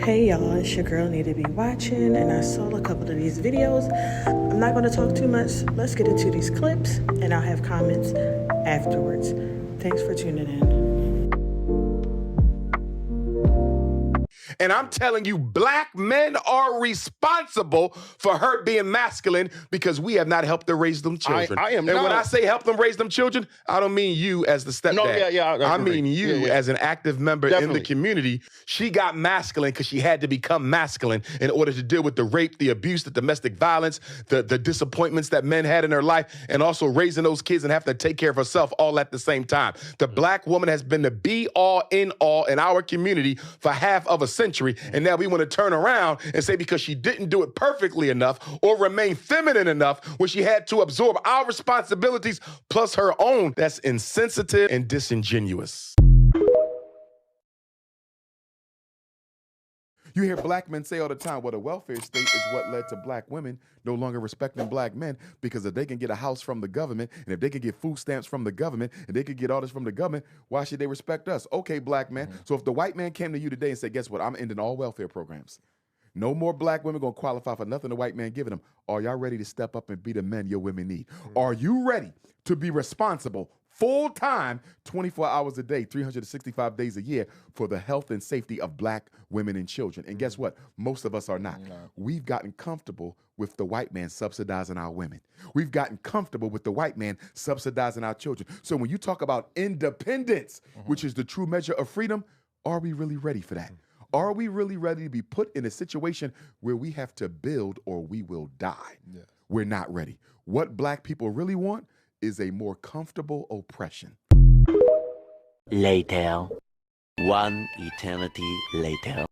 Hey y'all, it's your girl Need to Be Watching, and I saw a couple of these videos. I'm not going to talk too much. Let's get into these clips, and I'll have comments afterwards. Thanks for tuning in. And I'm telling you, black men are responsible for her being masculine because we have not helped her raise them children. I am and not. when I say help them raise them children, I don't mean you as the stepdad. No, yeah, I mean you as an active member in the community. She got masculine because she had to become masculine in order to deal with the rape, the abuse, the domestic violence, the disappointments that men had in her life, and also raising those kids and have to take care of herself all at the same time. The black woman has been the be-all, in-all in our community for half of a century, and now we want to turn around and say because she didn't do it perfectly enough or remain feminine enough when she had to absorb our responsibilities plus her own, that's insensitive and disingenuous. You hear black men say all the time, well, the welfare state is what led to black women no longer respecting black men, because if they can get a house from the government, and if they can get food stamps from the government, and they can get all this from the government, why should they respect us? Okay, black man. So if the white man came to you today and said, guess what, I'm ending all welfare programs. No more black women gonna qualify for nothing the white man giving them. Are y'all ready to step up and be the men your women need? Are you ready to be responsible full-time, 24 hours a day, 365 days a year for the health and safety of black women and children? And guess what? Most of us are not. No. We've gotten comfortable with the white man subsidizing our women. We've gotten comfortable with the white man subsidizing our children. So when you talk about independence, which is the true measure of freedom, are we really ready for that? Are we really ready to be put in a situation where we have to build or we will die? Yeah. We're not ready. What black people really want is a more comfortable oppression. Later. One eternity later.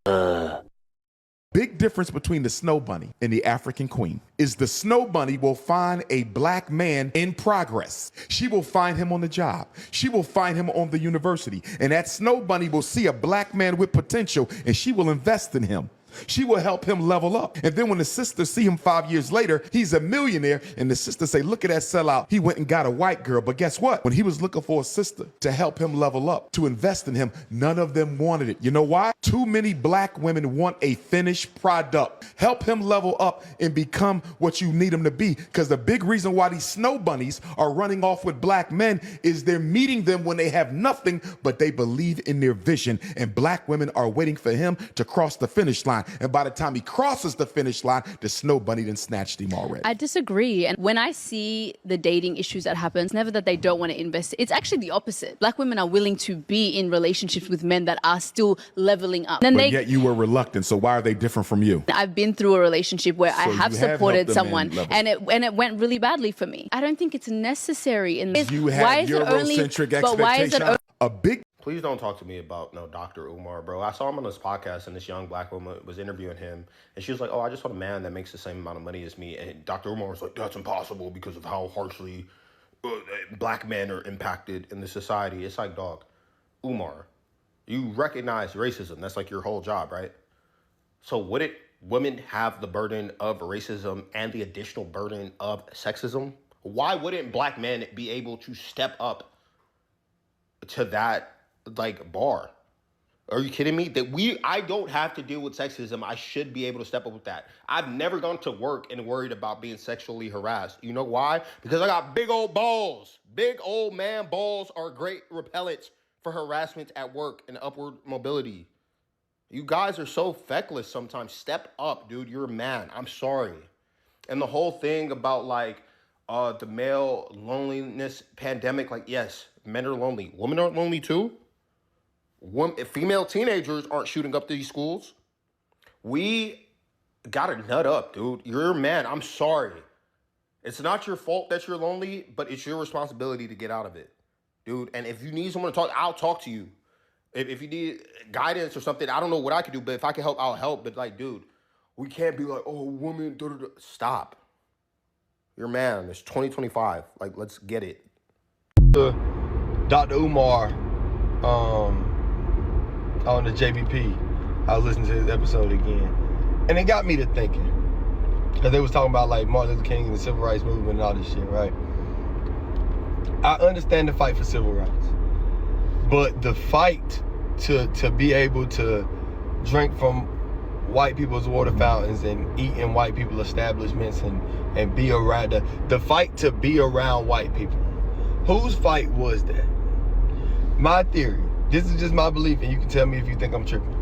Big difference between the snow bunny and the African queen is the snow bunny will find a black man in progress. She will find him on the job. She will find him on the university. And that snow bunny will see a black man with potential and she will invest in him. She will help him level up. And then when the sisters see him 5 years later, he's a millionaire, and the sisters say, look at that sellout. He went and got a white girl. But guess what? When he was looking for a sister to help him level up, to invest in him, none of them wanted it. You know why? Too many black women want a finished product. Help him level up and become what you need him to be. Because the big reason why these snow bunnies are running off with black men is they're meeting them when they have nothing, but they believe in their vision. And black women are waiting for him to cross the finish line. And by the time he crosses the finish line, the snow bunny done snatched him already. I disagree. And when I see the dating issues that happen, it's never that they don't want to invest. It's actually the opposite. Black women are willing to be in relationships with men that are still leveling up. But yet you were reluctant. So why are they different from you? I've been through a relationship where I have supported someone and it went really badly for me. I don't think it's necessary. You have Eurocentric expectation. A big Please don't talk to me about Dr. Umar, bro. I saw him on this podcast, and this young black woman was interviewing him, and she was like, oh, I just want a man that makes the same amount of money as me. And Dr. Umar was like, that's impossible because of how harshly black men are impacted in the society. It's like, dog, Umar, you recognize racism. That's like your whole job, right? So wouldn't women have the burden of racism and the additional burden of sexism? Why wouldn't black men be able to step up to that bar? Are you kidding me? I don't have to deal with sexism. I should be able to step up with that. I've never gone to work and worried about being sexually harassed. You know why? Because I got big old balls. Big old man balls are great repellents for harassment at work and upward mobility. You guys are so feckless sometimes. Step up, dude. You're a man. I'm sorry. And the whole thing about the male loneliness pandemic, yes, men are lonely. Women aren't lonely too. Female teenagers aren't shooting up these schools. We gotta nut up, dude. You're a man. I'm sorry. It's not your fault that you're lonely, but it's your responsibility to get out of it, dude. And if you need someone to talk, I'll talk to you. If you need guidance or something, I don't know what I can do, but if I can help, I'll help. But dude, we can't be like, oh, woman, Stop. You're a man. It's 2025. Let's get it. Dr. Umar, on the JBP, I was listening to his episode again, and it got me to thinking, because they was talking about Martin Luther King and the civil rights movement and all this shit, right? I understand the fight for civil rights, but the fight to be able to drink from white people's water fountains and eat in white people establishments and be around the fight to be around white people. Whose fight was that? My theory, this is just my belief, and you can tell me if you think I'm tripping.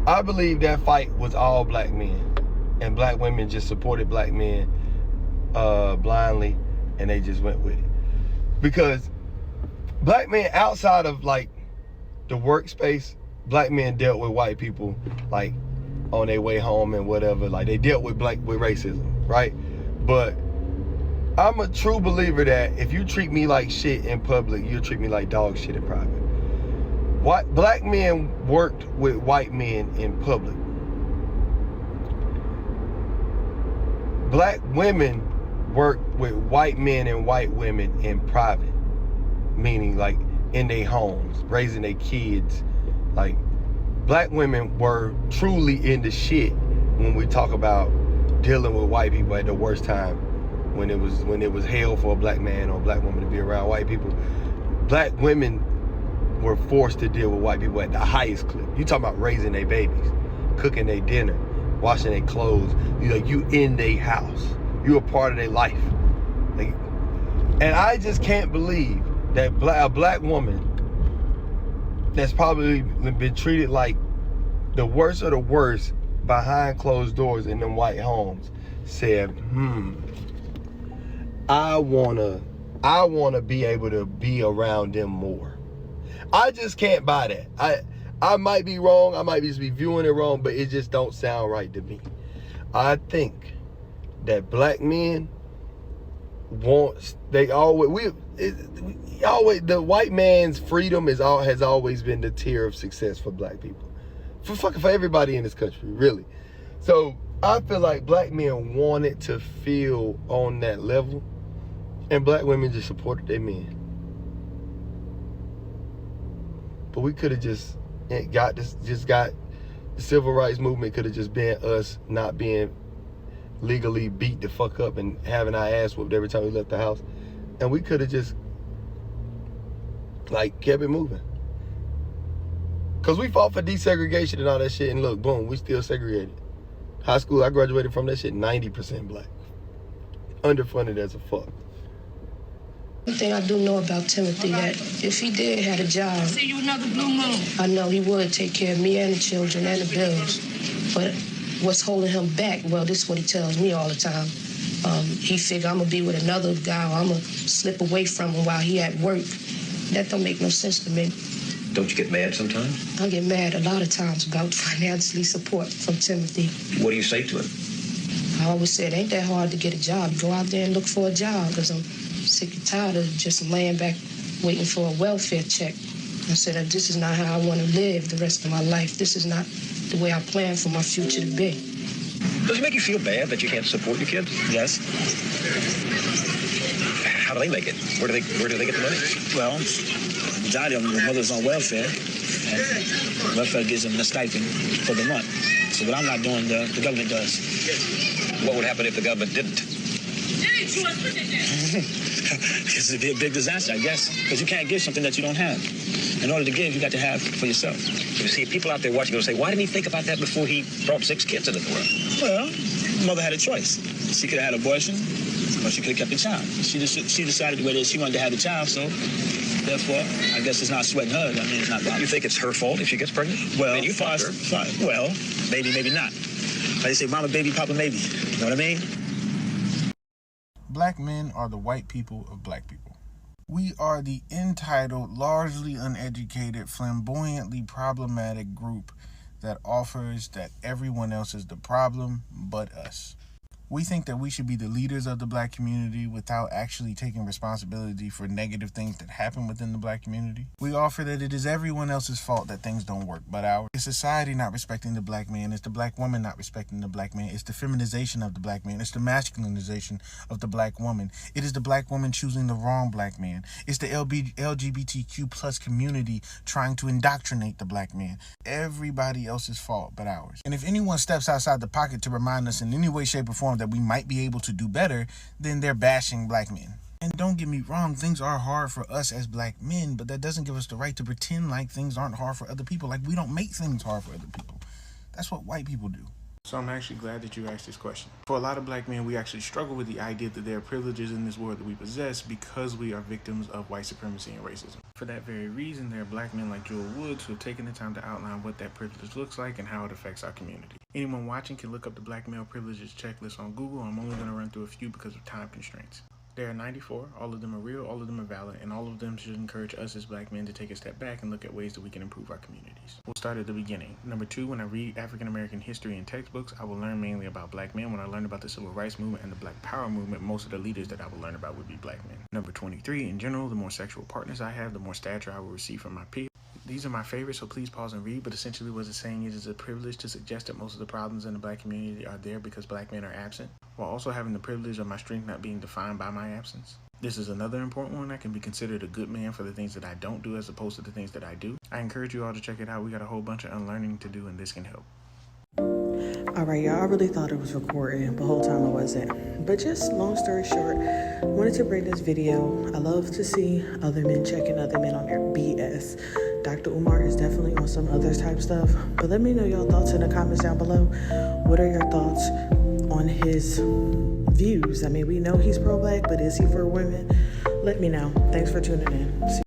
I believe that fight was all black men, and black women just supported black men blindly, and they just went with it. Because black men outside of like the workspace, black men dealt with white people like on their way home and whatever. Like they dealt with racism, right? But I'm a true believer that if you treat me like shit in public, you'll treat me like dog shit in private. Black men worked with white men in public. Black women worked with white men and white women in private, meaning like in their homes, raising their kids. Like black women were truly in the shit when we talk about dealing with white people at the worst time, when it was hell for a black man or a black woman to be around white people. Black women were forced to deal with white people at the highest clip. You talking about raising their babies, cooking their dinner, washing their clothes. You in their house. You a part of their life. Like, and I just can't believe that a black woman that's probably been treated like the worst of the worst behind closed doors in them white homes said, I wanna be able to be around them more. I just can't buy that. I might be wrong, I might just be viewing it wrong, but it just don't sound right to me. I think that black men the white man's freedom has always been the tier of success for black people. For everybody in this country, really. So I feel like black men wanted to feel on that level, and black women just supported their men. But we could have just got the civil rights movement could have just been us not being legally beat the fuck up and having our ass whooped every time we left the house. And we could have just like kept it moving. Cause we fought for desegregation and all that shit, and look, boom, we still segregated. High school, I graduated from that shit 90% black. Underfunded as a fuck. One thing I do know about Timothy, that if he did have a job, see you another blue moon. I know he would take care of me and the children and the bills. But what's holding him back, well, this is what he tells me all the time. He figure I'm gonna be with another guy, or I'm gonna slip away from him while he at work. That don't make no sense to me. Don't you get mad sometimes? I get mad a lot of times about financial support from Timothy. What do you say to him? I always said, ain't that hard to get a job. Go out there and look for a job, because I'm sick and tired of just laying back waiting for a welfare check. I said, this is not how I want to live the rest of my life. This is not the way I plan for my future to be. Does it make you feel bad that you can't support your kids? Yes. How do they make it? Where do they get the money? Well, the majority of them, their mother's on welfare, and welfare gives them the stipend for the month. So what I'm not doing, the government does. What would happen if the government didn't? This would be a big disaster, I guess, because you can't give something that you don't have. In order to give, you got to have for yourself. You see, people out there watching will say, why didn't he think about that before he brought 6 kids into the world? Well, mother had a choice. She could have had an abortion, or she could have kept the child. She decided whether she wanted to have the child, so therefore, I guess it's not sweating her. I mean, it's not bothering. You think it's her fault if she gets pregnant? Well, I mean, you fought her. Well, maybe not. Like they say, mama, baby, papa, maybe. You know what I mean? Black men are the white people of black people. We are the entitled, largely uneducated, flamboyantly problematic group that offers that everyone else is the problem but us. We think that we should be the leaders of the black community without actually taking responsibility for negative things that happen within the black community. We offer that it is everyone else's fault that things don't work but ours. It's society not respecting the black man. It's the black woman not respecting the black man. It's the feminization of the black man. It's the masculinization of the black woman. It is the black woman choosing the wrong black man. It's the LGBTQ plus community trying to indoctrinate the black man. Everybody else's fault but ours. And if anyone steps outside the pocket to remind us in any way, shape, or form that we might be able to do better, then they're bashing black men. And don't get me wrong, things are hard for us as black men, but that doesn't give us the right to pretend like things aren't hard for other people. Like we don't make things hard for other people. That's what white people do. So I'm actually glad that you asked this question. For a lot of black men, we actually struggle with the idea that there are privileges in this world that we possess because we are victims of white supremacy and racism. For that very reason, there are black men like Joel Woods who have taken the time to outline what that privilege looks like and how it affects our community. Anyone watching can look up the black male privileges checklist on Google. I'm only going to run through a few because of time constraints. There are 94, all of them are real, all of them are valid, and all of them should encourage us as black men to take a step back and look at ways that we can improve our communities. We'll start at the beginning. Number 2, when I read African American history in textbooks, I will learn mainly about black men. When I learn about the civil rights movement and the black power movement, most of the leaders that I will learn about would be black men. Number 23, in general, the more sexual partners I have, the more stature I will receive from my peers. These are my favorites, so please pause and read, but essentially what it's saying is it's a privilege to suggest that most of the problems in the black community are there because black men are absent, while also having the privilege of my strength not being defined by my absence. This is another important one. I can be considered a good man for the things that I don't do as opposed to the things that I do. I encourage you all to check it out. We got a whole bunch of unlearning to do, and this can help. Alright, y'all, I really thought it was recording, but the whole time it wasn't. But just long story short, wanted to bring this video. I love to see other men checking other men on their BS. Dr. Umar is definitely on some other type stuff, but let me know your thoughts in the comments down below. What are your thoughts on his views? I mean, we know he's pro-black, but is he for women? Let me know. Thanks for tuning in.